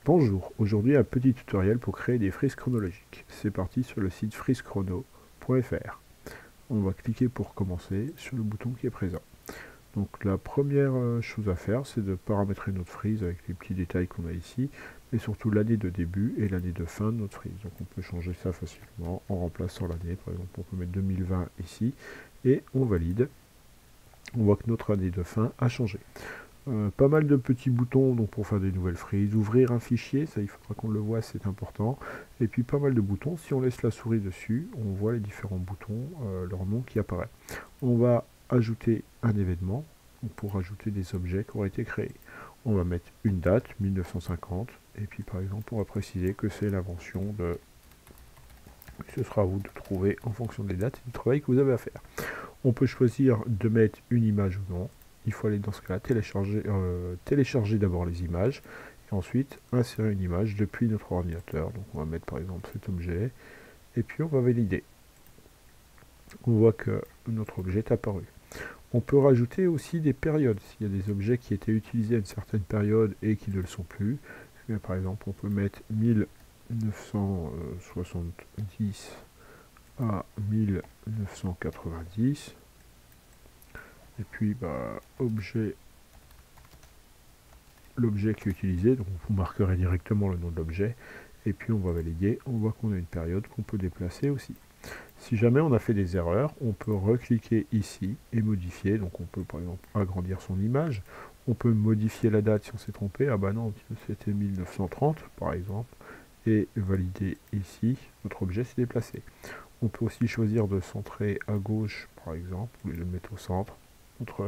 Bonjour, aujourd'hui un petit tutoriel pour créer des frises chronologiques. C'est parti sur le site frisechrono.fr. On va cliquer pour commencer sur le bouton qui est présent. Donc la première chose à faire, c'est de paramétrer notre frise avec les petits détails qu'on a ici, mais surtout l'année de début et l'année de fin de notre frise. Donc on peut changer ça facilement en remplaçant l'année. Par exemple, on peut mettre 2020 ici et on valide. On voit que notre année de fin a changé. Pas mal de petits boutons donc pour faire des nouvelles frises, ouvrir un fichier, ça il faudra qu'on le voit, c'est important, et puis pas mal de boutons. Si on laisse la souris dessus, on voit les différents boutons, leur nom qui apparaît. On va ajouter un événement pour ajouter des objets qui auraient été créés. On va mettre une date, 1950, et puis par exemple on va préciser que c'est l'invention de... Ce sera à vous de trouver en fonction des dates et du travail que vous avez à faire. On peut choisir de mettre une image ou non. Il faut aller dans ce cas-là, télécharger d'abord les images, et ensuite insérer une image depuis notre ordinateur. Donc on va mettre par exemple cet objet, et puis on va valider. On voit que notre objet est apparu. On peut rajouter aussi des périodes. S'il y a des objets qui étaient utilisés à une certaine période et qui ne le sont plus, par exemple on peut mettre 1970 à 1990. Et puis l'objet qui est utilisé, donc vous marquerez directement le nom de l'objet, et puis on va valider. On voit qu'on a une période qu'on peut déplacer aussi. Si jamais on a fait des erreurs, on peut recliquer ici et modifier. Donc on peut par exemple agrandir son image, on peut modifier la date si on s'est trompé. Ah bah non, c'était 1930 par exemple, et valider ici, notre objet s'est déplacé. On peut aussi choisir de centrer à gauche par exemple, ou de le mettre au centre. Notre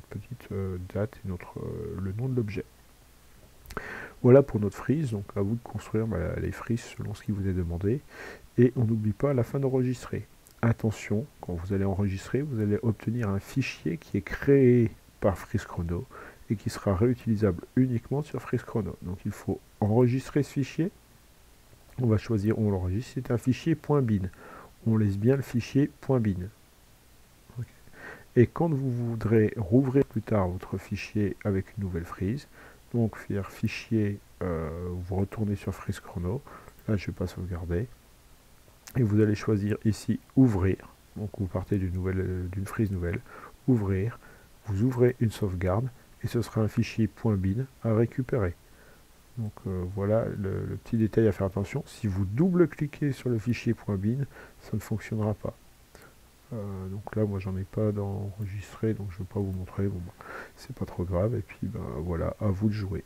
petite date et le nom de l'objet. Voilà pour notre frise, donc à vous de construire les frises selon ce qui vous est demandé. Et on n'oublie pas à la fin d'enregistrer. Attention, quand vous allez enregistrer, vous allez obtenir un fichier qui est créé par FriseChrono et qui sera réutilisable uniquement sur FriseChrono. Donc il faut enregistrer ce fichier. On va choisir où on l'enregistre, c'est un fichier .bin. On laisse bien le fichier .bin. Et quand vous voudrez rouvrir plus tard votre fichier avec une nouvelle frise, donc faire fichier, vous retournez sur FriseChrono, là je ne vais pas sauvegarder, et vous allez choisir ici ouvrir, donc vous partez d'une frise nouvelle, ouvrir, vous ouvrez une sauvegarde, et ce sera un fichier .bin à récupérer. Donc voilà le petit détail à faire attention, si vous double-cliquez sur le fichier .bin, ça ne fonctionnera pas. Donc là moi j'en ai pas d'enregistré, donc je ne vais pas vous montrer, bon, c'est pas trop grave, et puis voilà, à vous de jouer.